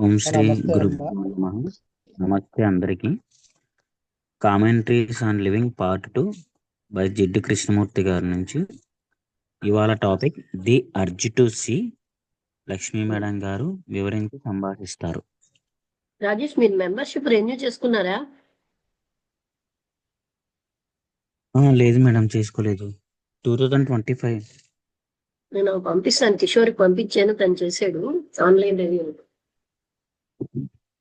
ఓం శ్రీ నమస్తే అమ్మ. గురుభ్యో నమః. నమస్తే అందరికి. Commentaries on living part 2 by Jiddu Krishnamurti గారి నుంచి. ఇవాళ topic the urge to see. Lakshmi madam గారు వివరించి సంభాషిస్తారు. రాజేష్, మీరు మెంబర్షిప్ రెన్యూ చేసుకున్నారా? లేదు మేడం, చేసుకోలేదు. 2025. నేను పంపిస్తాను, కిషోర్కి పంపించాను, తను చేశాడు ఆన్లైన్ రెన్యూ.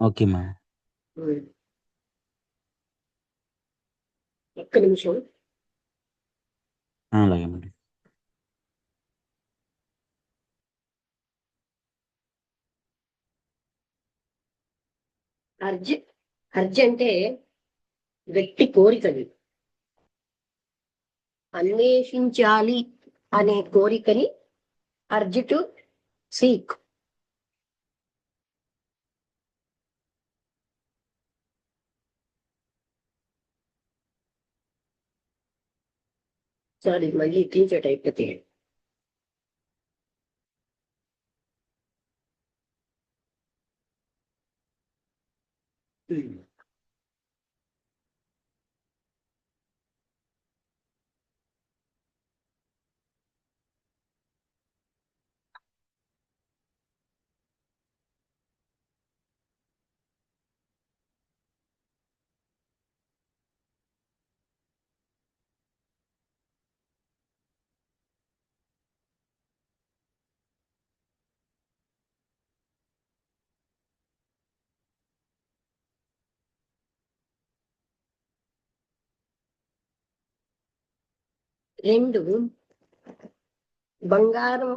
Okay madam. ఒక్క నిమిషం. అలాగే మేడం. అర్జ్ అర్జ్ అంటే వ్యక్తి కోరికని, అన్వేషించాలి అనే కోరికని అర్జ్ టు సీక్. సారీ, మళ్ళీ టీచర్ అయిపోతే రెండు బంగారం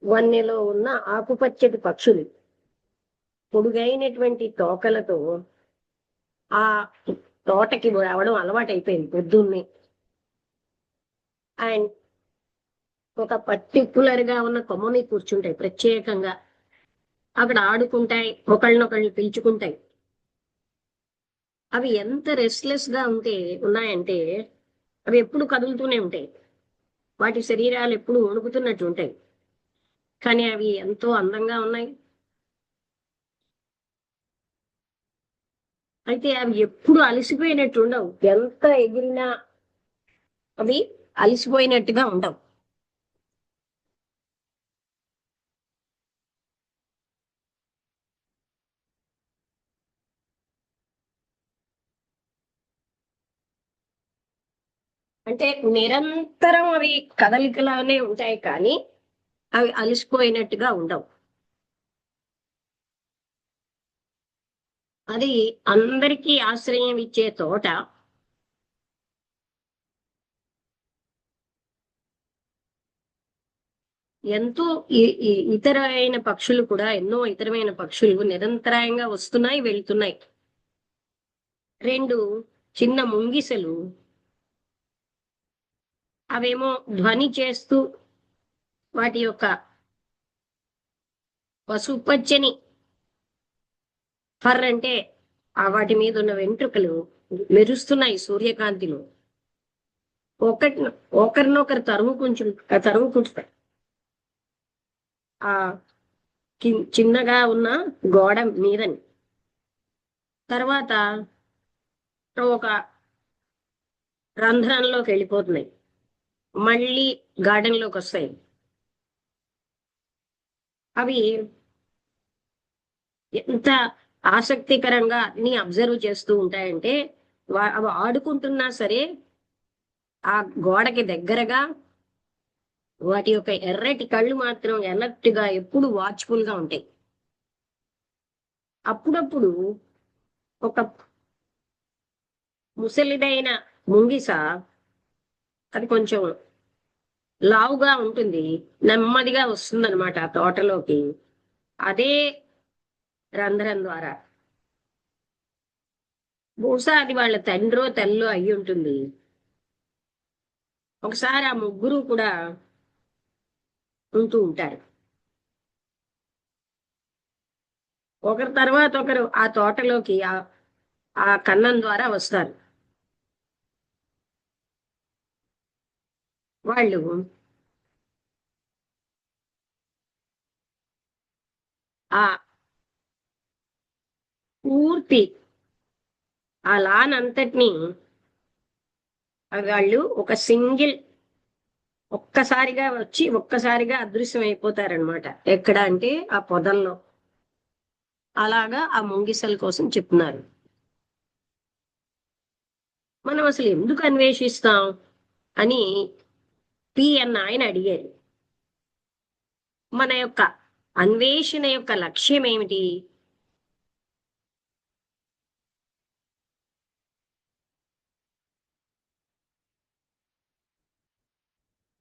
వన్నెలో ఉన్న ఆకుపచ్చటి పక్షులు పొడుగైనటువంటి తోకలతో ఆ తోటకి రావడం అలవాటైపోయింది పొద్దున్నే. అండ్ ఒక పర్టికులర్ గా ఉన్న కొమ్మ మీద కూర్చుంటాయి ప్రత్యేకంగా. అక్కడ ఆడుకుంటాయి, ఒకళ్ళనొకళ్ళు పిలుచుకుంటాయి. అవి ఎంత రెస్ట్లెస్ గా ఉన్నాయంటే అవి ఎప్పుడు కదులుతూనే ఉంటాయి. వాటి శరీరాలు ఎప్పుడు వణుకుతున్నట్టు ఉంటాయి, కానీ అవి ఎంతో అందంగా ఉన్నాయి. అయితే అవి ఎప్పుడు అలసిపోయినట్టు ఉండవు, ఎంత ఎగిరినా అవి అలసిపోయినట్టుగా ఉండవు. అంటే నిరంతరం అవి కదలికలానే ఉంటాయి, కానీ అవి అలసిపోయినట్టుగా ఉండవు. అది అందరికీ ఆశ్రయం ఇచ్చే తోట. ఎంతో ఇతరమైన పక్షులు కూడా, ఎన్నో ఇతరమైన పక్షులు నిరంతరాయంగా వస్తున్నాయి, వెళ్తున్నాయి. రెండు చిన్న ముంగిసలు అవేమో ధ్వని చేస్తూ వాటి యొక్క పసుపచ్చని ఫర్ అంటే వాటి మీద ఉన్న వెంట్రుకలు మెరుస్తున్నాయి సూర్యకాంతిలో. ఒకరినొకరు తరుముకుంటారు. ఆ చిన్నగా ఉన్న గోడ మీదని తర్వాత ఒక రంధ్రంలోకి వెళ్ళిపోతున్నాయి, మళ్ళీ గార్డెన్ లోకి వస్తాయి. అవి ఎంత ఆసక్తికరంగా అన్ని అబ్జర్వ్ చేస్తూ ఉంటాయంటే అవి ఆడుకుంటున్నా సరే ఆ గోడకి దగ్గరగా వాటి యొక్క ఎర్రటి కళ్ళు మాత్రం ఎలర్ట్ గా ఎప్పుడు వాచ్ఫుల్ గా ఉంటాయి. అప్పుడప్పుడు ఒక ముసలిదైన ముంగిస, అది కొంచెం లావుగా ఉంటుంది, నెమ్మదిగా వస్తుందన్నమాట ఆ తోటలోకి. అదే రంధ్రం ద్వారా. బహుశా అది వాళ్ళ తండ్రో తల్లో అయి ఉంటుంది. ఒకసారి ఆ ముగ్గురు కూడా ఉంటూ ఉంటారు. ఒకరి తర్వాత ఒకరు ఆ తోటలోకి ఆ కన్నం ద్వారా వస్తారు. వాళ్ళు ఆ పూర్తి ఆ లాన్ అంతటిని వాళ్ళు ఒక సింగిల్ ఒక్కసారిగా వచ్చి ఒక్కసారిగా అదృశ్యం అయిపోతారనమాట. ఎక్కడ అంటే ఆ పొదల్లో. అలాగా ఆ ముంగిసల కోసం చెప్తున్నారు. మనం అసలు ఎందుకు అన్వేషిస్తాం అని అన్న ఆయన అడిగారు. మన యొక్క అన్వేషణ యొక్క లక్ష్యం ఏమిటి?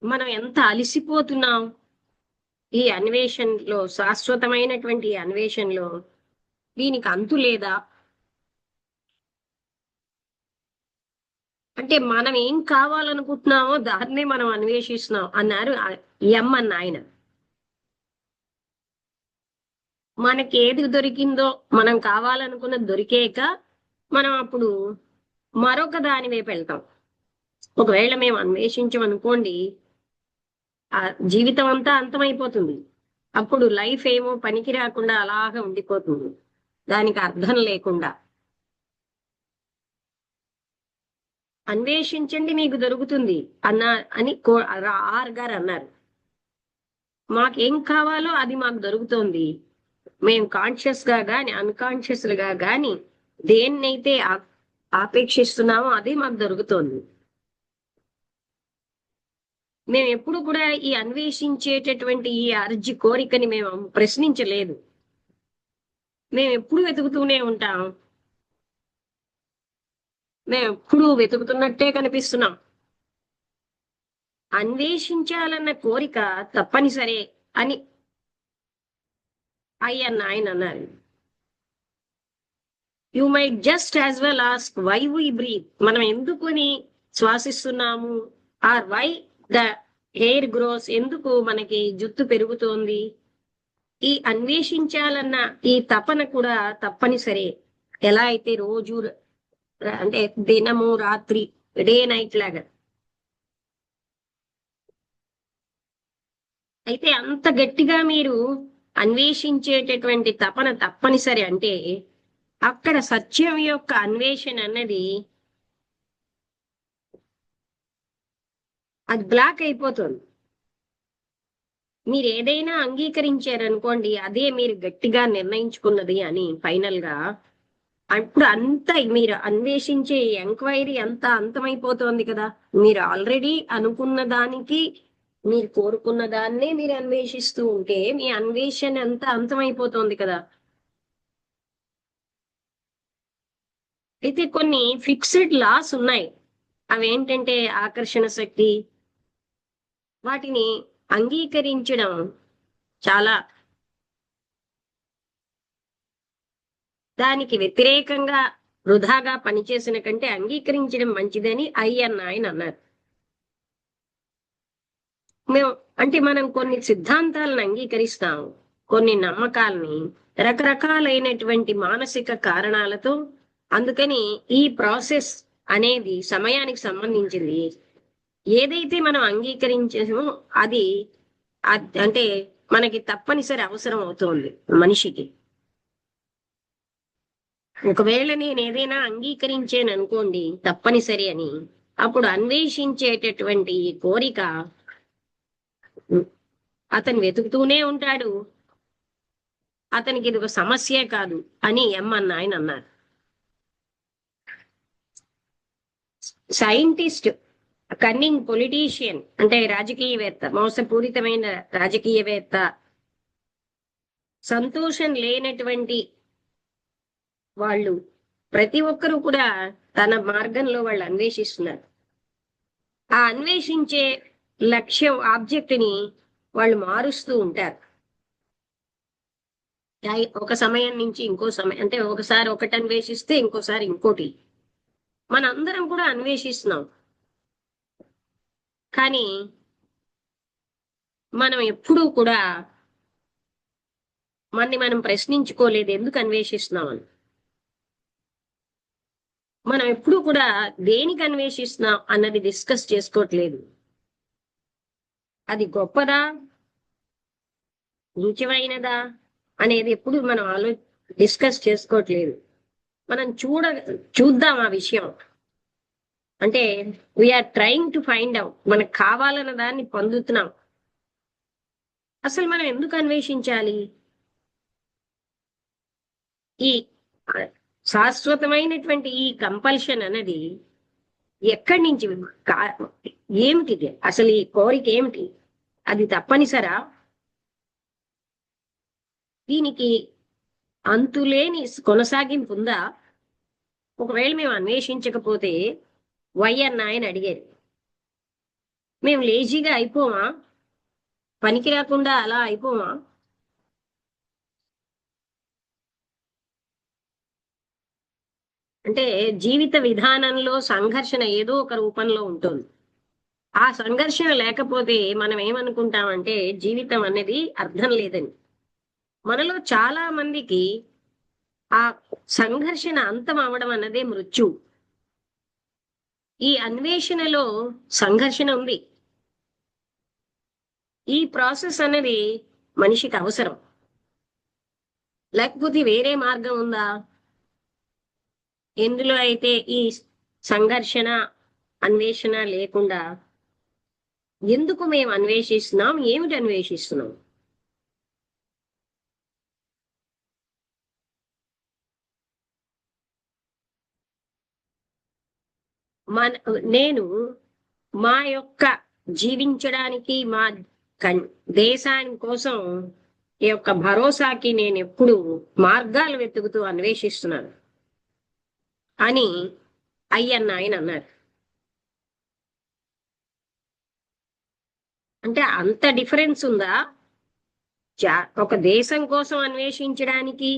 మనం ఎంత అలసిపోతున్నాం ఈ అన్వేషణలో, శాశ్వతమైనటువంటి ఈ అన్వేషణలో. దీనికి అంతు లేదా? అంటే మనం ఏం కావాలనుకుంటున్నామో దాన్నే మనం అన్వేషిస్తున్నాం అన్నారు అన్న ఆయన. మనకి ఏది దొరికిందో, మనం కావాలనుకున్నది దొరికేక మనం అప్పుడు మరొక దాని వైపు వెళ్తాం. ఒకవేళ మేము అన్వేషించమనుకోండి, ఆ జీవితం అంతా అంతమైపోతుంది. అప్పుడు లైఫ్ ఏమో పనికి రాకుండా అలాగా ఉండిపోతుంది, దానికి అర్థం లేకుండా. అన్వేషించండి మీకు దొరుకుతుంది అని ఆర్ గారు అన్నారు. మాకేం కావాలో అది మాకు దొరుకుతుంది. మేము కాన్షియస్ గా గాని అన్కాన్షియస్ గా గాని దేన్నైతే ఆపేక్షిస్తున్నామో అది మాకు దొరుకుతుంది. మేము ఎప్పుడు కూడా ఈ అన్వేషించేటటువంటి ఈ అర్జీ కోరికని మేము ప్రశ్నించలేదు. మేము ఎప్పుడు వెతుకుతూనే ఉంటాం. మేము ఎప్పుడు వెతుకుతున్నట్టే కనిపిస్తున్నాం. అన్వేషించాలన్న కోరిక తప్పనిసరే అని అన్న ఆయన అన్నారు. You might just as well ask why we breathe. మనం ఎందుకుని శ్వాసిస్తున్నాము? Or why the hair grows, ఎందుకు మనకి జుట్టు పెరుగుతోంది? ఈ అన్వేషించాలన్న ఈ తపన కూడా తప్పనిసరే. ఎలా అయితే రోజు అంటే దినము రాత్రి, డే నైట్ లాగా. అయితే అంత గట్టిగా మీరు అన్వేషించేటటువంటి తపన తప్పనిసరి అంటే అక్కడ సత్యం యొక్క అన్వేషణ అన్నది అది బ్లాక్ అయిపోతుంది. మీరు ఏదైనా అంగీకరించారనుకోండి, అదే మీరు గట్టిగా నిర్ణయించుకున్నది అని ఫైనల్ గా, అప్పుడు అంత మీరు అన్వేషించే ఎంక్వైరీ అంతా అంతమైపోతోంది కదా. మీరు ఆల్రెడీ అనుకున్న దానికి, మీరు కోరుకున్న దాన్నే మీరు అన్వేషిస్తూ ఉంటే మీ అన్వేషణ అంతా అంతమైపోతోంది కదా. అయితే కొన్ని ఫిక్స్డ్ లాస్ ఉన్నాయి. అవేంటంటే ఆకర్షణ శక్తి. వాటిని అంగీకరించడం చాలా, దానికి వ్యతిరేకంగా వృధాగా పనిచేసిన కంటే అంగీకరించడం మంచిదని అన్న ఆయన అన్నారు. మేము అంటే మనం కొన్ని సిద్ధాంతాలను అంగీకరిస్తాం, కొన్ని నమ్మకాలని, రకరకాలైనటువంటి మానసిక కారణాలతో. అందుకని ఈ ప్రాసెస్ అనేది సమయానికి సంబంధించింది. ఏదైతే మనం అంగీకరించామో అది అంటే మనకి తప్పనిసరి అవసరం అవుతోంది మనిషికి. ఒకవేళ నేను ఏదైనా అంగీకరించాను అనుకోండి తప్పనిసరి అని, అప్పుడు అన్వేషించేటటువంటి ఈ కోరిక అతను వెతుకుతూనే ఉంటాడు. అతనికి ఇది ఒక సమస్యే కాదు అని అన్న ఆయన అన్నారు. సైంటిస్ట్, కన్నింగ్ పొలిటీషియన్ అంటే రాజకీయవేత్త, మోసపూరితమైన రాజకీయవేత్త, సంతోషం లేనటువంటి వాళ్ళు ప్రతి ఒక్కరూ కూడా తన మార్గంలో వాళ్ళు అన్వేషిస్తున్నారు. ఆ అన్వేషించే లక్ష్యం, ఆబ్జెక్ట్ ని వాళ్ళు మారుస్తూ ఉంటారు. ఒక సమయం నుంచి ఇంకో సమయం, అంటే ఒకసారి ఒకటి అన్వేషిస్తే ఇంకోసారి ఇంకోటి. మనందరం కూడా అన్వేషిస్తున్నాం, కానీ మనం ఎప్పుడూ కూడా మనం ప్రశ్నించుకోలేదు ఎందుకు అన్వేషిస్తున్నామని. మనం ఎప్పుడూ కూడా దేనికి అన్వేషిస్తున్నాం అన్నది డిస్కస్ చేసుకోవట్లేదు. అది గొప్పదా, రుచిమైనదా అనేది ఎప్పుడు మనం డిస్కస్ చేసుకోవట్లేదు. మనం చూద్దాం ఆ విషయం. అంటే we are trying to find out, మనకు కావాలన్న దాన్ని పొందుతున్నాం. అసలు మనం ఎందుకు అన్వేషించాలి? ఈ ఆ, శాశ్వతమైనటువంటి ఈ కంపల్షన్ అనేది ఎక్కడి నుంచి ఏమిటిది? అసలు ఈ కోరిక ఏమిటి? అది తప్పనిసరా? దీనికి అంతులేని కొనసాగింపు ఉందా? ఒకవేళ మేము అన్వేషించకపోతే వై అన్న ఆయన అడిగారు, మేము లేజీగా అయిపోమా? పనికి రాకుండా అలా అయిపోమా? అంటే జీవిత విధానంలో సంఘర్షణ ఏదో ఒక రూపంలో ఉంటుంది. ఆ సంఘర్షణ లేకపోతే మనం ఏమనుకుంటామంటే జీవితం అనేది అర్థం లేదని. మనలో చాలా మందికి ఆ సంఘర్షణ అంతం అవడం అన్నదే మృత్యు. ఈ అన్వేషణలో సంఘర్షణ ఉంది. ఈ ప్రాసెస్ అనేది మనిషికి అవసరం. లేకపోతే వేరే మార్గం ఉందా? ఎందులో అయితే ఈ సంఘర్షణ, అన్వేషణ లేకుండా ఎందుకు మేము అన్వేషిస్తున్నాం? ఏమిటి అన్వేషిస్తున్నాం? మన నేను మా యొక్క జీవించడానికి, మా దేశాని కోసం ఈ యొక్క భరోసాకి నేను ఎప్పుడు మార్గాలు వెతుకుతూ అన్వేషిస్తున్నాను అని అయ్యన్న ఆయన అన్నారు. అంటే అంత డిఫరెన్స్ ఉందా? ఒక దేశం కోసం అన్వేషించడానికి,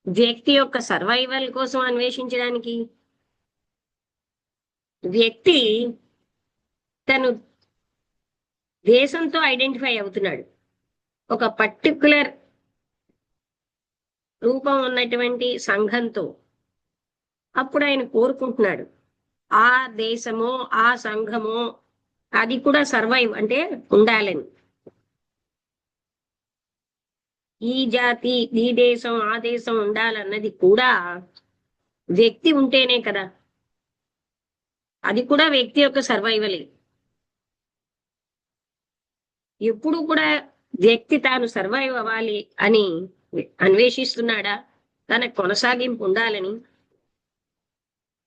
వ్యక్తి యొక్క సర్వైవల్ కోసం అన్వేషించడానికి. వ్యక్తి తను దేశంతో ఐడెంటిఫై అవుతున్నాడు, ఒక పర్టికులర్ రూపం ఉన్నటువంటి సంఘంతో. అప్పుడు ఆయన కోరుకుంటున్నాడు ఆ దేశమో ఆ సంఘమో అది కూడా సర్వైవ్ అంటే ఉండాలని. ఈ జాతి, ఈ దేశం, ఆ దేశం ఉండాలన్నది కూడా వ్యక్తి ఉంటేనే కదా. అది కూడా వ్యక్తి యొక్క సర్వైవలే. ఎప్పుడు కూడా వ్యక్తి తాను సర్వైవ్ అవ్వాలి అని అన్వేషిస్తున్నాడా? తన కొనసాగింపు ఉండాలని.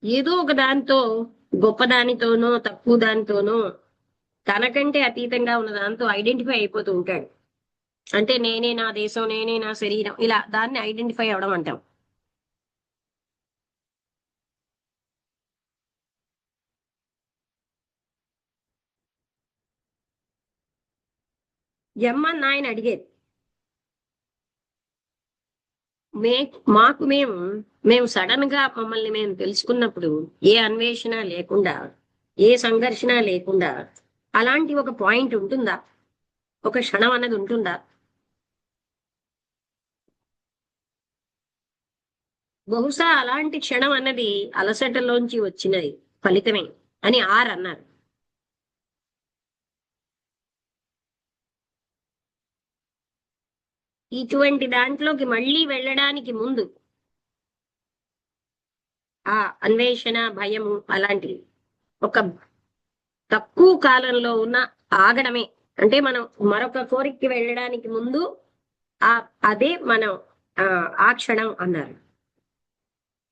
ఏదో ఒక దాంతో, గొప్పదానితోనో తక్కువ దానితోనో, తనకంటే అతీతంగా ఉన్న దాంతో ఐడెంటిఫై అయిపోతూ ఉంటాడు. అంటే నేనే నా దేశం, నేనే నా శరీరం, ఇలా దాన్ని ఐడెంటిఫై అవడం అంటాం. ఎమ్మని ఆయన అడిగేది. మే మాకు మేము సడన్ గా మమ్మల్ని మేము తెలుసుకున్నప్పుడు ఏ అన్వేషణ లేకుండా, ఏ సంఘర్షణ లేకుండా అలాంటి ఒక పాయింట్ ఉంటుందా? ఒక క్షణం అన్నది ఉంటుందా? బహుశా అలాంటి క్షణం అన్నది అలసటలోంచి వచ్చినది ఫలితమే అని అన్నారు. ఇటువంటి దాంట్లోకి మళ్ళీ వెళ్ళడానికి ముందు ఆ అన్వేషణ, భయము అలాంటివి ఒక తక్కువ కాలంలో ఉన్న ఆగడమే. అంటే మనం మరొక కోరికకి వెళ్ళడానికి ముందు ఆ అదే మనం ఆ క్షణం అన్నారు.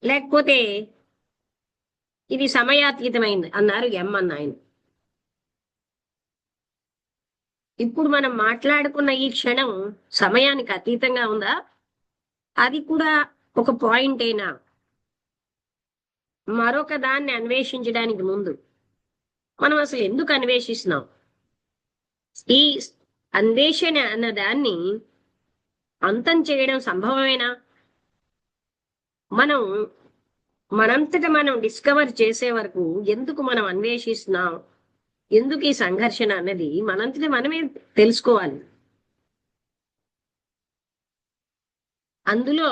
లేకపోతే ఇది సమయాతీతమైంది అన్నారు అన్న ఆయన. ఇప్పుడు మనం మాట్లాడుకున్న ఈ క్షణం సమయానికి అతీతంగా ఉందా? అది కూడా ఒక పాయింట్ అయినా మరొక దాన్ని అన్వేషించడానికి ముందు మనం అసలు ఎందుకు అన్వేషిస్తున్నాం? ఈ అన్వేషణ అన్న దాన్ని అంతం చేయడం సంభవమేనా? మనం మనంతట మనం డిస్కవర్ చేసే వరకు ఎందుకు మనం అన్వేషిస్తున్నాం, ఎందుకు ఈ సంఘర్షణ అన్నది మనంతట మనమే తెలుసుకోవాలి. అందులో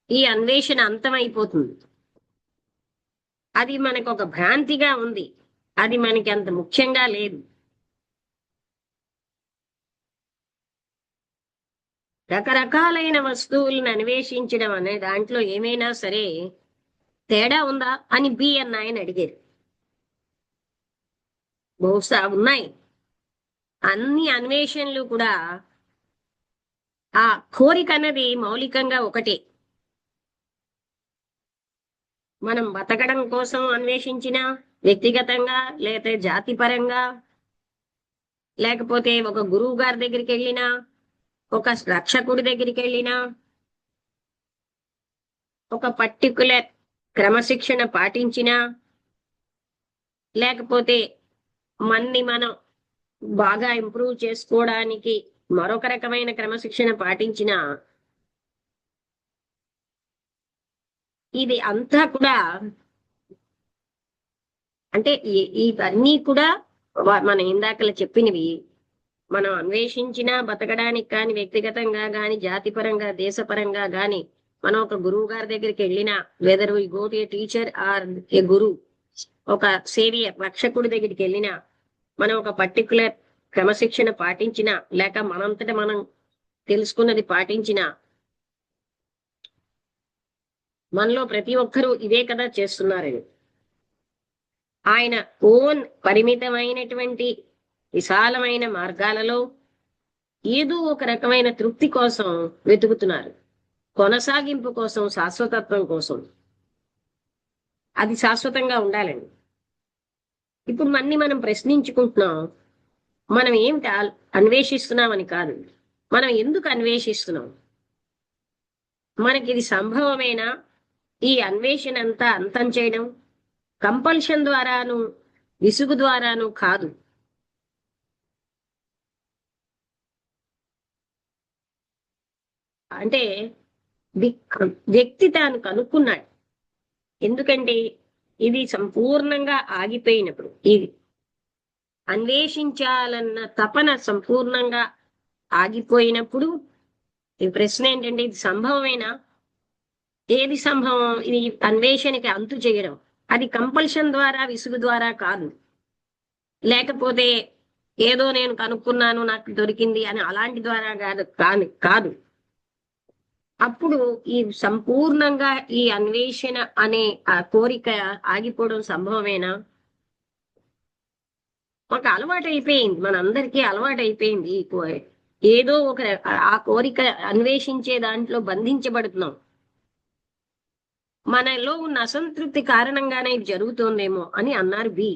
ఈ అన్వేషణ అంతమైపోతుంది. అది మనకు ఒక భ్రాంతిగా ఉంది, అది మనకి అంత ముఖ్యంగా లేదు. రకరకాలైన వస్తువులను అన్వేషించడం అనే దాంట్లో ఏమైనా సరే తేడా ఉందా అని బి అన్న ఆయన అడిగారు. బహుశా ఉన్నాయి. అన్ని అన్వేషణలు కూడా ఆ కోరిక అన్నది మౌలికంగా ఒకటే. మనం బతకడం కోసం అన్వేషించిన, వ్యక్తిగతంగా లేకపోతే జాతిపరంగా, లేకపోతే ఒక గురువు గారి దగ్గరికి వెళ్ళినా, ఒక రక్షకుడి దగ్గరికి వెళ్ళినా, ఒక పర్టికులర్ క్రమశిక్షణ పాటించిన, లేకపోతే మన్ని మనం బాగా ఇంప్రూవ్ చేసుకోవడానికి మరొక రకమైన క్రమశిక్షణ పాటించిన, ఇది అంతా కూడా అంటే ఇవన్నీ కూడా మనం ఇందాకలా చెప్పినవి మనం అన్వేషించిన బతకడానికి కానీ, వ్యక్తిగతంగా కానీ, జాతిపరంగా, దేశపరంగా కానీ, మనం ఒక గురువు గారి దగ్గరికి వెళ్ళినా, whether we go to a teacher or a guru, ఒక సేవియర్ రక్షకుడి దగ్గరికి వెళ్ళినా, మనం ఒక పర్టికులర్ క్రమశిక్షణ పాటించిన, లేక మనంతట మనం తెలుసుకున్నది పాటించిన, మనలో ప్రతి ఒక్కరూ ఇవే కదా చేస్తున్నారని ఆయన ఓన్ పరిమితమైనటువంటి విశాలమైన మార్గాలలో ఏదో ఒక రకమైన తృప్తి కోసం వెతుకుతున్నారు, కొనసాగింపు కోసం, శాశ్వతత్వం కోసం. అది శాశ్వతంగా ఉండాలండి. ఇప్పుడు మనం ప్రశ్నించుకుంటున్నాం, మనం ఏమిటి అన్వేషిస్తున్నామని కాదు, మనం ఎందుకు అన్వేషిస్తున్నాం, మనకి ఇది సంభవమేనా, ఈ అన్వేషణ అంతా అంతం చేయడం కంపల్షన్ ద్వారాను విసుగు ద్వారాను కాదు. అంటే వ్యక్తి తాను కనుక్కున్నాడు. ఎందుకంటే ఇది సంపూర్ణంగా ఆగిపోయినప్పుడు, ఇది అన్వేషించాలన్న తపన సంపూర్ణంగా ఆగిపోయినప్పుడు ఈ ప్రశ్న ఏంటంటే, ఇది సంభవమేనా, ఏది సంభవం, ఇది అన్వేషణకి అంతు చేయడం. అది కంపల్షన్ ద్వారా విసుగు ద్వారా కాదు, లేకపోతే ఏదో నేను కనుక్కున్నాను నాకు దొరికింది అని అలాంటి ద్వారా కాదు. అప్పుడు ఈ సంపూర్ణంగా ఈ అన్వేషణ అనే ఆ కోరిక ఆగిపోవడం సంభవమేనా? ఒక అలవాటు అయిపోయింది, మనందరికీ అలవాటు అయిపోయింది. ఏదో ఒక ఆ కోరిక అన్వేషించే దాంట్లో బంధించబడుతున్నాం. మనలో ఉన్న అసంతృప్తి కారణంగానే ఇది జరుగుతోందేమో అని అన్నారు బి.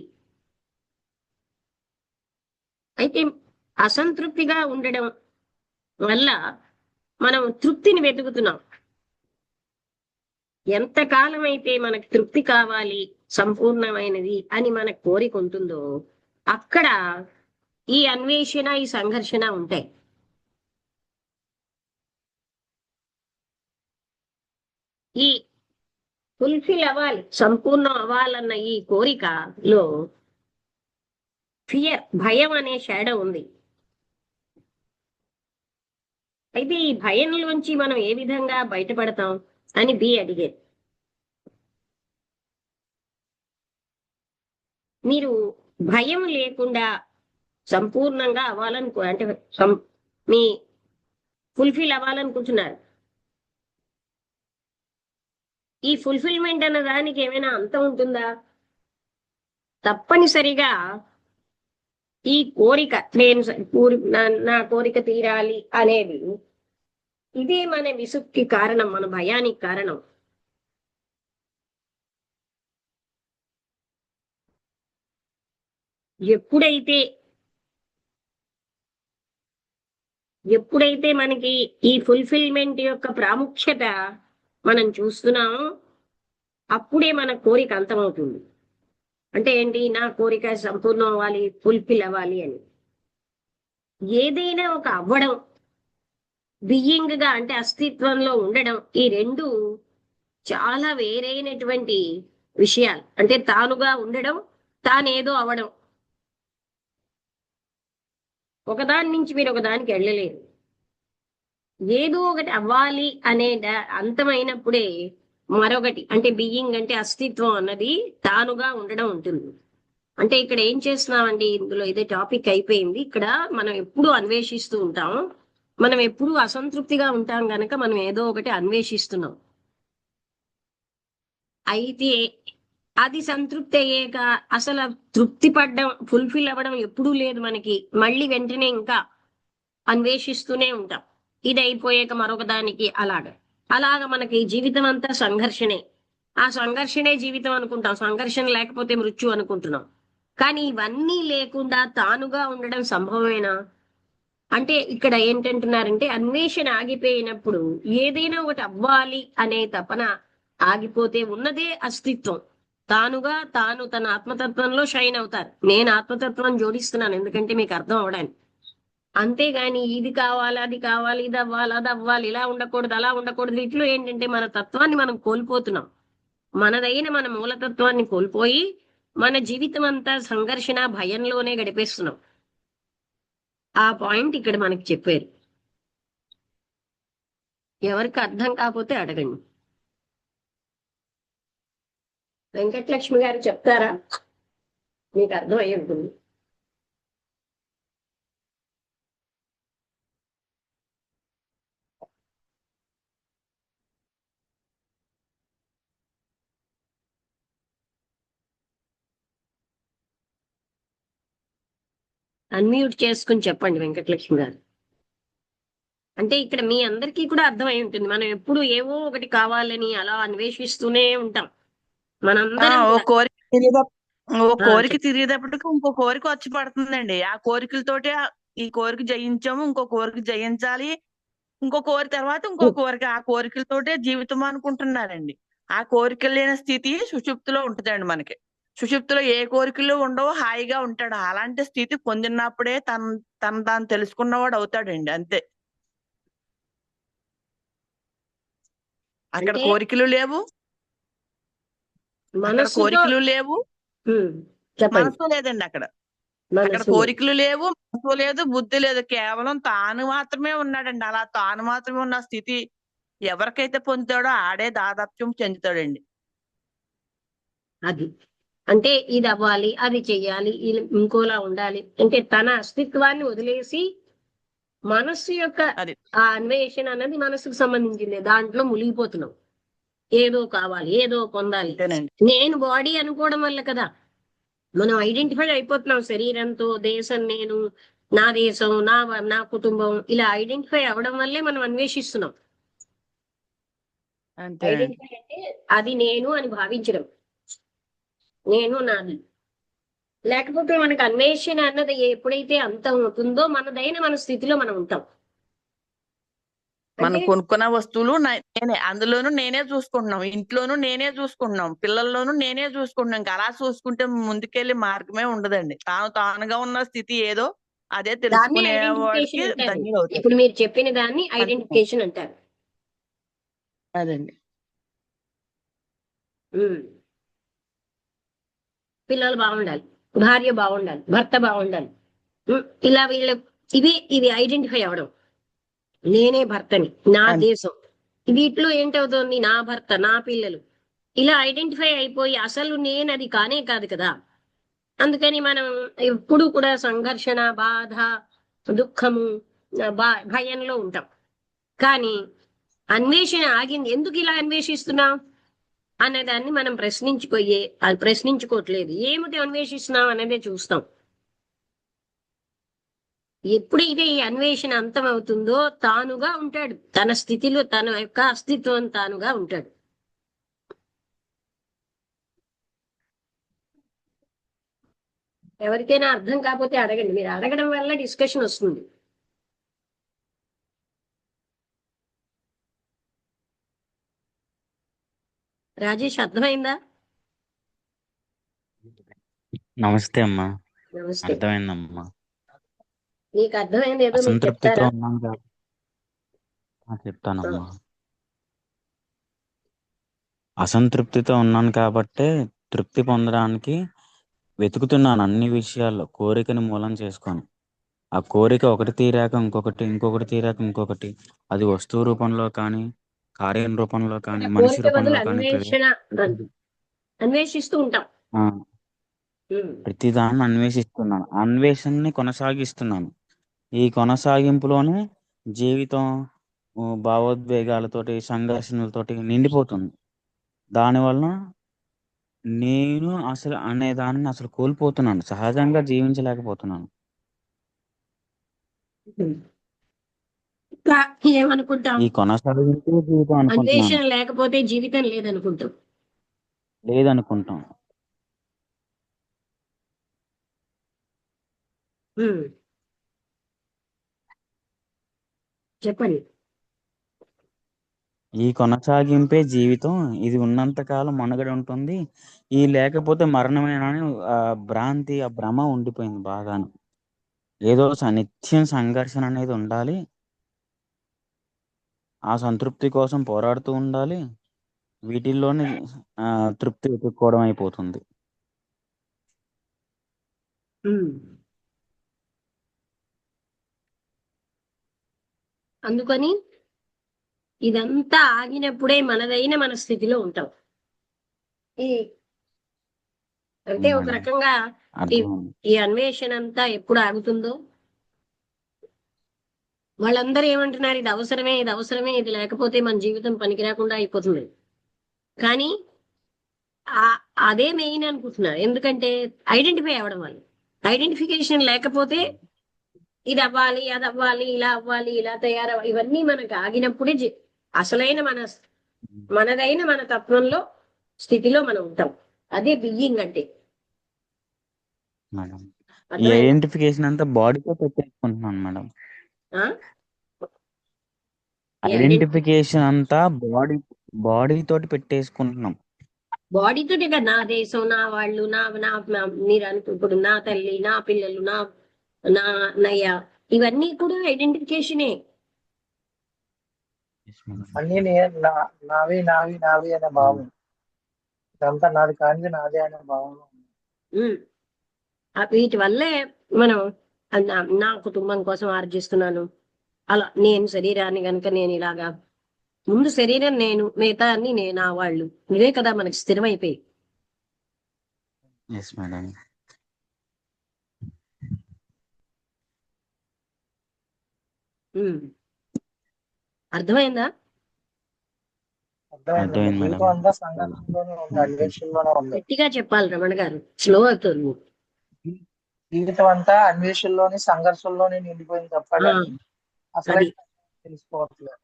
అయితే అసంతృప్తిగా ఉండడం వల్ల మనం తృప్తిని వెతుకుతున్నాం. ఎంతకాలం అయితే మనకు తృప్తి కావాలి, సంపూర్ణమైనది అని మన కోరిక ఉంటుందో అక్కడ ఈ అన్వేషణ, ఈ సంఘర్షణ ఉంటాయి. ఈ ఫుల్ఫిల్ అవ్వాలి, సంపూర్ణం అవ్వాలన్న ఈ కోరికలో ఫియర్, భయం అనే షాడో ఉంది. అయితే ఈ భయంలోంచి మనం ఏ విధంగా బయటపడతాం అని బి అడిగారు. మీరు భయం లేకుండా సంపూర్ణంగా అంటే మీ ఫుల్ఫిల్ అవ్వాలనుకుంటున్నారు. ఈ ఫుల్ఫిల్మెంట్ అన్న దానికి ఏమైనా అంతం ఉంటుందా? తప్పనిసరిగా ఈ కోరిక, నేను నా కోరిక తీరాలి అనేది ఇదే మన విసుక్కి కారణం, మన భయానికి కారణం. ఎప్పుడైతే మనకి ఈ ఫుల్ఫిల్మెంట్ యొక్క ప్రాముఖ్యత మనం చూస్తున్నామో అప్పుడే మన కోరిక అంతమవుతుంది. అంటే ఏంటి, నా కోరిక సంపూర్ణం అవ్వాలి, ఫుల్ఫిల్ అవ్వాలి అని. ఏదైనా ఒక అవ్వడం, బియింగ్ గా అంటే అస్తిత్వంలో ఉండడం, ఈ రెండు చాలా వేరైనటువంటి విషయాలు. అంటే తానుగా ఉండడం, తానేదో అవడం. ఒకదాని నుంచి మీరు ఒకదానికి వెళ్ళలేరు. ఏదో ఒకటి అవ్వాలి అనే అంతమైనప్పుడే మరొకటి, అంటే బియింగ్ అంటే అస్తిత్వం అన్నది తానుగా ఉండడం ఉంటుంది. అంటే ఇక్కడ ఏం చేస్తున్నామండి, ఇందులో ఇదే టాపిక్ అయిపోయింది. ఇక్కడ మనం ఎప్పుడూ అన్వేషిస్తూ ఉంటాం, మనం ఎప్పుడూ అసంతృప్తిగా ఉంటాం గనక మనం ఏదో ఒకటి అన్వేషిస్తున్నాం. అయితే అది సంతృప్తి అయ్యాక అసలు తృప్తి పడ్డం, ఫుల్ఫిల్ అవ్వడం ఎప్పుడూ లేదు మనకి. మళ్ళీ వెంటనే ఇంకా అన్వేషిస్తూనే ఉంటాం. ఇది అయిపోయాక మరొక దానికి అలాగ మనకి జీవితం అంతా సంఘర్షణే. ఆ సంఘర్షణే జీవితం అనుకుంటాం. సంఘర్షణ లేకపోతే మృత్యు అనుకుంటున్నాం. కానీ ఇవన్నీ లేకుండా తానుగా ఉండడం సంభవమేనా? అంటే ఇక్కడ ఏంటంటున్నారంటే అన్వేషణ ఆగిపోయినప్పుడు ఏదైనా ఒకటి అవ్వాలి అనే తపన ఆగిపోతే ఉన్నదే అస్తిత్వం. తానుగా తాను తన ఆత్మతత్వంలో షైన్ అవుతారు. నేను ఆత్మతత్వం జోడిస్తున్నాను ఎందుకంటే మీకు అర్థం అవడానికి. అంతేగాని ఇది కావాలి, అది కావాలి, ఇది అవ్వాలి, అది అవ్వాలి, ఇలా ఉండకూడదు, అలా ఉండకూడదు. వీటిలో ఏంటంటే మన తత్వాన్ని మనం కోల్పోతున్నాం. మనదైన మన మూలతత్వాన్ని కోల్పోయి మన జీవితం అంతా సంఘర్షణ భయంలోనే గడిపేస్తున్నాం. ఆ పాయింట్ ఇక్కడ మనకి చెప్పారు. ఎవరికి అర్థం కాకపోతే అడగండి. వెంకటలక్ష్మి గారు చెప్తారా? మీకు అర్థం అయి ఉంటుంది. అన్మ్యూట్ చేసుకుని చెప్పండి వెంకటలక్ష్మి గారు. అంటే ఇక్కడ మీ అందరికీ కూడా అర్థమై ఉంటుంది. మనం ఎప్పుడు ఏవో ఒకటి కావాలని అలా అన్వేషిస్తూనే ఉంటాం మనందరం ఓ కూడా. కోరిక చెప్పండి. తిరిగేటప్పటికి ఇంకో కోరిక వచ్చి పడుతుందండి. ఆ కోరికలతోటే ఈ కోరిక జయించాము, ఇంకో కోరిక జయించాలి, ఇంకో కోరిక తర్వాత ఇంకో కోరిక, ఆ కోరికలతోటే జీవితం అనుకుంటున్నారండి. ఆ కోరికలు లేని స్థితి సుషుప్తిలో ఉంటుందండి మనకి. సుషుప్తిలో ఏ కోరికలు ఉండవు, హాయిగా ఉంటాడు. అలాంటి స్థితి పొందినప్పుడే తను తాను తెలుసుకున్నవాడు అవుతాడండి. అంతే. అక్కడ అంటే కోరికలు లేవు, అక్కడ మనస్సుతో కోరికలు లేవు, చెప్పండి. మనసు లేదండి అక్కడ. అక్కడ మనస్సు కోరికలు లేవు, మనసు లేదు, బుద్ధి లేదు. కేవలం తాను మాత్రమే ఉన్నాడండి. అలా తాను మాత్రమే ఉన్న స్థితి ఎవరికైతే పొందుతాడో ఆడే దాదాప్యం చెందుతాడండి. అది అంటే ఇది అవ్వాలి, అది చెయ్యాలి, ఇంకోలా ఉండాలి అంటే తన అస్తిత్వాన్ని వదిలేసి మనస్సు యొక్క అది ఆ అన్వేషణ అన్నది మనసుకు సంబంధించింది. దాంట్లో మునిగిపోతున్నాం. ఏదో కావాలి, ఏదో పొందాలి. అంతేనండి. నేను బాడీ అనుకోవడం వల్ల కదా మనం ఐడెంటిఫై అయిపోతున్నాం శరీరంతో. దేశం నేను, నా దేశం, నా కుటుంబం, ఇలా ఐడెంటిఫై అవ్వడం వల్లే మనం అన్వేషిస్తున్నాం. అంతేనండి. ఐడెంటిఫై అంటే అది నేను అని భావించడం, నేను నాది. లేకపోతే మనకు అన్వేషణ అన్నది ఎప్పుడైతే అంతం అవుతుందో మనదైన మన స్థితిలో మనం ఉంటాం. మనం అంటే కొనుక్కున్న వస్తువులు నేనే, అందులోనూ నేనే చూసుకుంటున్నాం, ఇంట్లోనూ నేనే చూసుకుంటున్నాం, పిల్లల్లోనూ నేనే చూసుకుంటున్నాం. ఇంకా అలా చూసుకుంటే ముందుకెళ్లే మార్గమే ఉండదండి. తానుగా ఉన్న స్థితి ఏదో అదే దాన్ని తెలుసుకునే వాడికి ఐడెంటిఫికేషన్ అంటారు. ధన్యుడు అవుతాడు. ఇప్పుడు మీరు చెప్పిన దాన్ని అంతే. ఐడెంటిఫికేషన్ అంటారు. అదండి. ఉమ్. పిల్లలు బాగుండాలి, భార్య బాగుండాలి, భర్త బాగుండాలి. ఇలా ఇది ఐడెంటిఫై అవ్వడం. నేనే భర్తని, నా దేశం, వీటిలో ఏంటవుతోంది? నా భర్త, నా పిల్లలు, ఇలా ఐడెంటిఫై అయిపోయి అసలు నేను అది కానే కాదు కదా. అందుకని మనం ఎప్పుడు కూడా సంఘర్షణ, బాధ, దుఃఖము, భయంలో ఉంటాం. కానీ అన్వేషణ ఆగింది. ఎందుకు ఇలా అన్వేషిస్తున్నాం అనేదాన్ని మనం అది ప్రశ్నించుకోవట్లేదు. ఏమిటి అన్వేషిస్తున్నాం అనేదే చూస్తాం. ఎప్పుడైతే ఈ అన్వేషణ అంతం అవుతుందో తానుగా ఉంటాడు. తన స్థితిలో తన యొక్క అస్తిత్వం తానుగా ఉంటాడు. ఎవరికైనా అర్థం కాకపోతే అడగండి. మీరు అడగడం వల్ల డిస్కషన్ వస్తుంది. రాజేష్, అర్థమైందా? నమస్తే అమ్మా. నమస్తే. అర్థమైందమ్మా. నీకు అర్థమైంది ఏదో మీరు అసంతృప్తితో చెప్తారా? ఉన్నాను చెప్తానమ్మా. అసంతృప్తితో ఉన్నాను కాబట్టే తృప్తి పొందడానికి వెతుకుతున్నాను అన్ని విషయాల్లో. కోరికని మూలం చేసుకొని ఆ కోరిక ఒకటి తీరాక ఇంకొకటి తీరాక ఇంకొకటి, అది వస్తువు రూపంలో కానీ, కార్యం రూపంలో కానీ, మనిషి కోరిక బదులు రూపంలో కానీ, అన్వేషిస్తూ ఉంటాం. ప్రతిదాన్ని అన్వేషిస్తున్నాను, అన్వేషణని కొనసాగిస్తున్నాను. ఈ కొనసాగింపులోనే జీవితం భావోద్వేగాలతోటి, సంఘర్షణలతోటి నిండిపోతుంది. దానివలన నేను అసలు అనే దానిని అసలు కోల్పోతున్నాను. సహజంగా జీవించలేకపోతున్నాను. ఇంకా ఏమనుకుంటాం? ఈ కొనసాగింపే జీవితం అనుకుంటున్నాను. అన్వేషణ లేకపోతే జీవితం లేదనుకుంటాం. లేదనుకుంటాం. ఉమ్. చెప్పండి. ఈ కొనసాగింపే జీవితం. ఇది ఉన్నంత కాలం మనుగడ ఉంటుంది. ఈ లేకపోతే మరణమేనని భ్రాంతి, ఆ భ్రమ ఉండిపోయింది బాగాను. ఏదో నిత్యం సంఘర్షణ అనేది ఉండాలి. ఆ సంతృప్తి కోసం పోరాడుతూ ఉండాలి. వీటిల్లోనే తృప్తి వెతుక్కోవడం అయిపోతుంది. ఉమ్. అందుకని ఇదంతా ఆగినప్పుడే మనదైన మన స్థితిలో ఉంటాం. ఈ అంటే ఒక మేడం, రకంగా ఈ అర్థమైంది. ఈ అన్వేషణ అంతా ఎప్పుడు ఆగుతుందో వాళ్ళందరూ ఏమంటున్నారు, ఇది అవసరమే, ఇది అవసరమే, ఇది లేకపోతే మన జీవితం పనికి రాకుండా అయిపోతుంది. కానీ అదే మెయిన్ అనుకుంటున్నారు. ఎందుకంటే ఐడెంటిఫై అవ్వడం వల్ల. ఐడెంటిఫికేషన్ లేకపోతే ఇది అవ్వాలి, అది అవ్వాలి, ఇలా అవ్వాలి, ఇలా తయారవ్వాలి, ఇవన్నీ మనకు ఆగినప్పుడే అసలైన మనదైన మన తత్వంలో స్థితిలో మనం ఉంటాం. అదే బియ్యింగ్ అంటే. మేడం, ఈ అర్థమైందా? ఐడెంటిఫికేషన్ అంతా బాడీతో పెట్టేసుకుంటున్నాను మేడం. ఆ? ఈ ఐడెంటిఫికేషన్ అంతా బాడీ తోటి పెట్టేసుకుంటున్నాం. బాడీ తోటి కదా, నా దేశం, నా వాళ్ళు, మీరు ఇప్పుడు నా తల్లి, నా పిల్లలు, నా నయ్య, ఇవన్నీ కూడా ఐడెంటిఫికేషనే. Yes, madam. అన్ని నావి నావి నావి అనే భావం. ఇదంతా నాది కానిది నాదే అనే భావం. వీటి వల్లే మనం నా కుటుంబం కోసం ఆర్జిస్తున్నాను, అలా నేను శరీరాన్ని కనుక నేను ఇలాగా, ముందు శరీరం నేను, మిగతా అన్ని నేను, నా వాళ్ళు, ఇవే కదా మనకి స్థిరమైపోయి. Yes, madam. అర్థమైందా? అర్థమైంది. మేడం. జీవితం అంతా సంఘర్షణలోనే ఉంది, అన్వేషణలోనే ఉంది. గట్టిగా చెప్పాలి రమణ గారు, స్లో అవుతుంది. జీవితం అంతా అన్వేషణలోని సంఘర్షణలోనే నిండిపోయింది తప్ప అసలు అది తెలుసుకోవట్లేదు.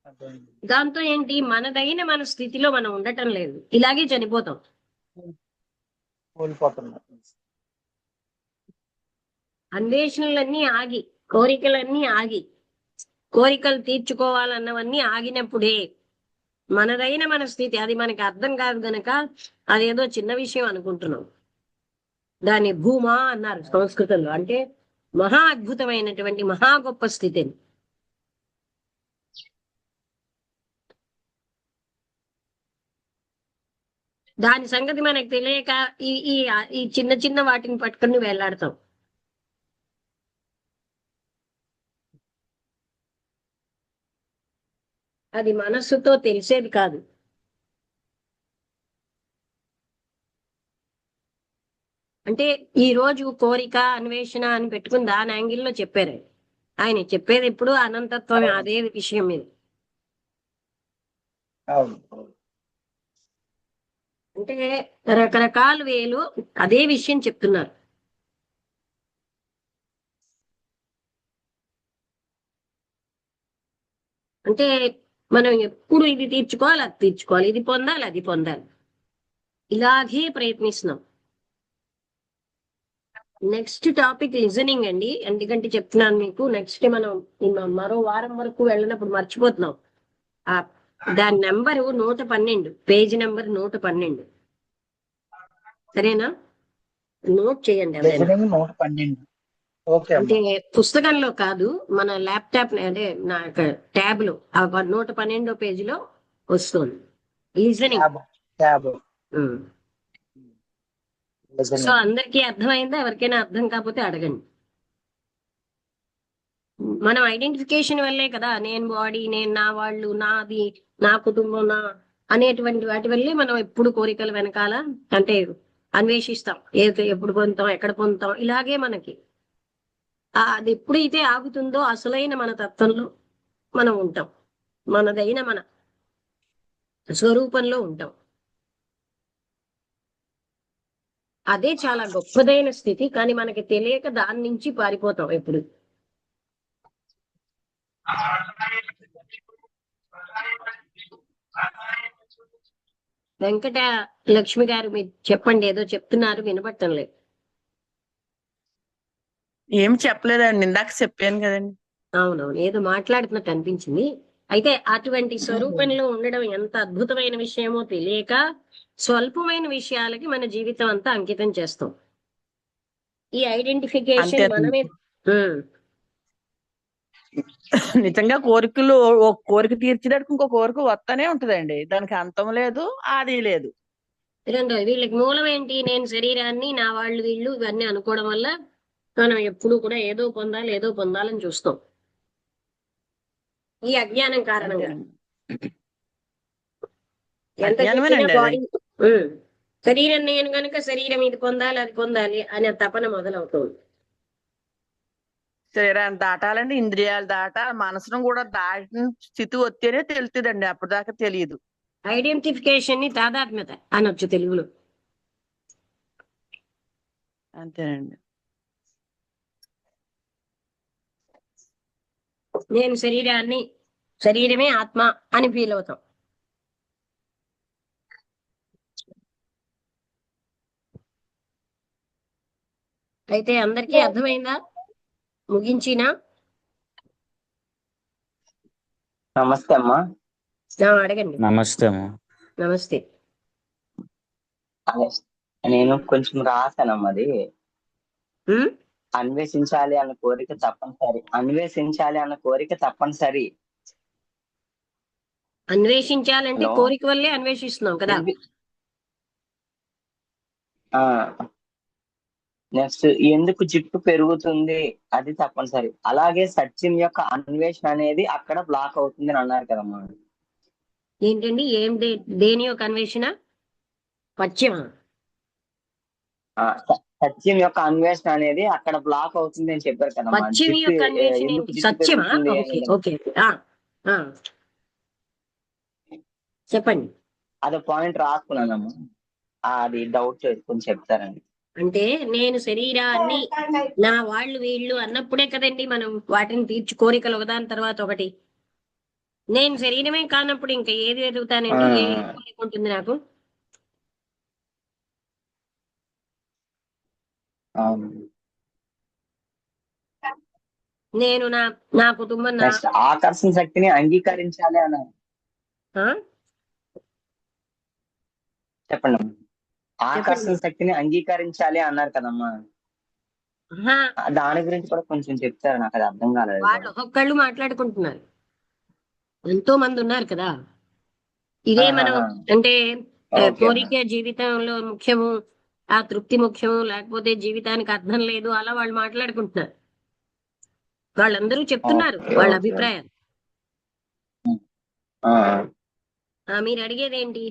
అర్థమైంది. దాంతో ఏంటి, మనదైన మన స్థితిలో మనం ఉండటం లేదు, ఇలాగే చనిపోతాం. కోల్పోతున్నారు. అన్వేషణలన్నీ ఆగి, కోరికలన్నీ ఆగి, కోరికలు తీర్చుకోవాలన్నవన్నీ ఆగినప్పుడే మనదైన మన స్థితి, అది మనకి అర్థం కాదు గనక అదేదో చిన్న విషయం అనుకుంటున్నాం. దాన్ని భూమా అన్నారు సంస్కృతంలో. అంటే మహా అద్భుతమైనటువంటి మహా గొప్ప స్థితిని. దాని సంగతి మనకు తెలియక ఈ ఈ ఈ చిన్న చిన్న వాటిని పట్టుకుని వేలాడతాం. అది మనస్సుతో తెలిసేది కాదు. అంటే ఈ రోజు కోరిక, అన్వేషణ అని పెట్టుకుని దాని యాంగిల్లో చెప్పారు ఆయన. చెప్పేది ఎప్పుడు అనంతత్వం, అదే విషయం మీద. అంటే రకరకాల వేలు అదే విషయం చెప్తున్నారు. అంటే మనం ఎప్పుడు ఇది తీర్చుకోవాలి, అది తీర్చుకోవాలి, ఇది పొందాలి, అది పొందాలి, ఇలాగే ప్రయత్నిస్తున్నాం. నెక్స్ట్ టాపిక్ లిజనింగ్ అండి. ఎందుకంటే చెప్తున్నాను మీకు, నెక్స్ట్ మనం మరో వారం వరకు వెళ్ళినప్పుడు మర్చిపోతున్నాం. దాని నెంబరు 112, పేజీ నెంబర్ 112. సరేనా? నోట్ చేయండి. 112. అంటే పుస్తకంలో కాదు, మన ల్యాప్టాప్, అదే నా ట్యాబ్ లో 112 పేజీలో వస్తుంది లిజనింగ్. సో అందరికీ అర్థమైందా? ఎవరికైనా అర్థం కాకపోతే అడగండి. మనం ఐడెంటిఫికేషన్ వల్లే కదా, నేను బాడీ, నేను నా వాళ్ళు, నాది, నా కుటుంబం, నా అనేటువంటి వాటి వల్లే మనం ఎప్పుడు కోరికలు వెనకాల అంటే అన్వేషిస్తాం. ఎప్పుడు పొందుతాం, ఎక్కడ పొందుతాం, ఇలాగే మనకి అది ఎప్పుడైతే ఆగుతుందో అసలైన మన తత్వంలో మనం ఉంటాం, మనదైన మన స్వరూపంలో ఉంటాం. అదే చాలా గొప్పదైన స్థితి, కానీ మనకి తెలియక దాని నుంచి పారిపోతాం ఎప్పుడు. వెంకట లక్ష్మి గారు మీరు చెప్పండి, ఏదో చెప్తున్నారు, వినబడటం లేదు. ఏం చెప్పలేదండి, ఇందాక చెప్పాను కదండి. అవునవును, ఏదో మాట్లాడుతున్నట్టు అనిపించింది. అయితే అటువంటి స్వరూపంలో ఉండడం ఎంత అద్భుతమైన విషయమో తెలియక స్వల్పమైన విషయాలకి మన జీవితం అంతా అంకితం చేస్తాం. ఈ ఐడెంటిఫికేషన్ అంతేనండి. మనమే. ఉమ్, నిజంగా కోరికలు ఒక కోరిక తీర్చడానికి ఇంకో కోరిక వస్తానే ఉంటదండి, దానికి అంతం లేదు, ఆది లేదు. రెండోది, వీళ్ళకి మూలం ఏంటి? నేను శరీరాన్ని, నా వాళ్ళు వీళ్ళు ఇవన్నీ అనుకోవడం వల్ల మనం ఎప్పుడూ కూడా ఏదో పొందాలి ఏదో పొందాలని చూస్తాం, ఈ అజ్ఞానం కారణంగా. అంతేనండి. ఎంత చెప్పినా అజ్ఞానమేనండి అది. బాడీ శరీరం నేను కనుక శరీరం ఇది పొందాలి అది పొందాలి అనే తపన మొదలవుతుంది. శరీరాన్ని దాటాలంటే ఇంద్రియాలు దాటాలి, మనసును కూడా దాటిన స్థితి వస్తేనే తెలుస్తుందండి, అప్పటిదాకా తెలియదు. ఐడెంటిఫికేషన్ ని తాదాత్మ్యత అనొచ్చు తెలుగులో. అంతేనండి. నేను శరీరాన్ని, శరీరమే ఆత్మ అని ఫీల్ అవుతాం. అయితే అందరికీ అర్థమైందా? ముగించినా? నమస్తే అమ్మా. అడగండి. నమస్తే అమ్మా. నమస్తే. అదే నేను కొంచెం రాశానమ్మా. అది ఉమ్, అన్వేషించాలి అన్న కోరిక తప్పనిసరి. అన్వేషించాలి అన్న కోరిక తప్పనిసరి. అన్వేషించాలంటే హలో. కోరిక వల్లే అన్వేషిస్తున్నాం కదా. నెక్స్ట్, ఎందుకు జిట్టు పెరుగుతుంది అది తప్పనిసరి. అలాగే సత్యం యొక్క అన్వేషణ అనేది అక్కడ బ్లాక్ అవుతుంది అని అన్నారు కదమ్మా. ఏంటండి? దేని యొక్క అన్వేషణ? పశ్చిమ సత్యం యొక్క అన్వేషణ అనేది అక్కడ బ్లాక్ అవుతుంది అని చెప్పారు కదమ్మా. పశ్చిమ జిట్టు యొక్క అన్వేషణ ఎందుకు ఏంటి? జిట్టు సత్యమా? పెరుగుతుంది ఓకే అనేది. ఓకే. చెప్పండి. అదే పాయింట్ రాసుకున్నానమ్మా, అది డౌట్ కొంచెం చెప్తారండి. అంటే నేను శరీరాన్ని, నా వాళ్ళు వీళ్ళు అన్నప్పుడే కదండి మనం వాటిని కోరికలు ఒకదాని తర్వాత ఒకటి. నేను శరీరమే కానప్పుడు ఇంకా ఏది ఎదుగుతానండి? ఏ కోరిక ఉంటుంది నాకు? అవును. నేను నా కుటుంబం, నెక్స్ట్, ఆకర్షణ శక్తిని అంగీకరించాలి అన్నారు. చెప్పండి. ఆకర్షణ శక్తిని అంగీకరించాలి అన్నారు కదమ్మా. దాని గురించి కూడా కొంచెం చెప్తారు, నాకు అది అర్థం కాలేదు. వాళ్ళు ఒక్కొక్కళ్ళు మాట్లాడుకుంటున్నారు, ఎంతో మంది ఉన్నారు కదా. ఇదే మనం అంటే కోరిక జీవితంలో ముఖ్యము, ఆ తృప్తి ముఖ్యము, లేకపోతే జీవితానికి అర్థం లేదు, అలా వాళ్ళు మాట్లాడుకుంటున్నారు. వాళ్ళందరూ చెప్తున్నారు వాళ్ళ అభిప్రాయాలు. మీరు అడిగేది ఏంటి?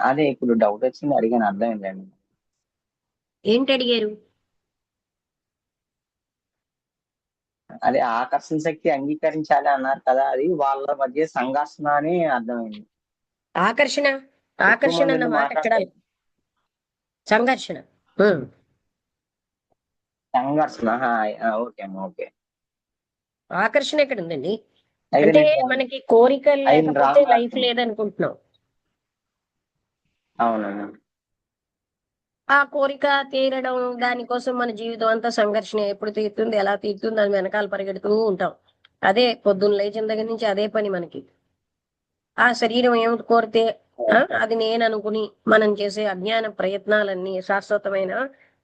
అదే ఇప్పుడు డౌట్ వచ్చింది, అడిగాను, అర్థమైందండి. ఏంటి అడిగారు? అదే ఆకర్షణ శక్తి అంగీకరించాలి అన్నారు కదా, అది వాళ్ళ మధ్య సంఘర్షణ అని అర్థమైంది. ఆకర్షణ అన్న మాట ఎక్కడ? సంఘర్షణ. సంఘర్షణ. ఓకే అమ్మా, ఓకే. ఆకర్షణ ఎక్కడ ఉందండి? అంటే మనకి కోరికలు లేకపోతే లైఫ్ లేదనుకుంటున్నాం. అవునమ్మా. ఆ కోరిక తీరడం, దానికోసం మన జీవితం అంతా సంఘర్షణ. ఎప్పుడు తీరుతుంది, ఎలా తీరుతుంది అని వెనకాల పరిగెడుతూ ఉంటాం. అదే పొద్దున్న లేచిన దగ్గర నుంచి అదే పని మనకి. ఆ శరీరం ఏమిటి కోరితే అది నేను అనుకుని మనం చేసే అజ్ఞాన ప్రయత్నాలన్నీ శాశ్వతమైన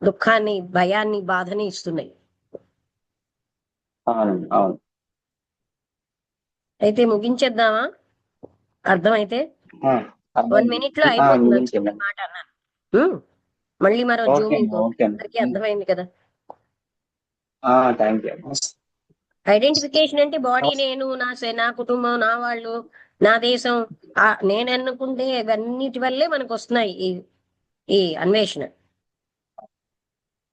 దుఃఖాన్ని, భయాన్ని, బాధని ఇస్తున్నాయి. అయితే ముగించేద్దామా? అర్థమైతే 1 minute లో అయిపోతుంది మాట అన్నాను. మళ్ళీ మరో జూమింగ్. అందరికీ అర్థమైంది కదా? ఐడెంటిఫికేషన్ అంటే బాడీ నేను, నా కుటుంబం, నా వాళ్ళు, నా దేశం, నేను అనుకుంటే ఇవన్నిటి వల్లే మనకు వస్తున్నాయి ఈ అన్వేషణ.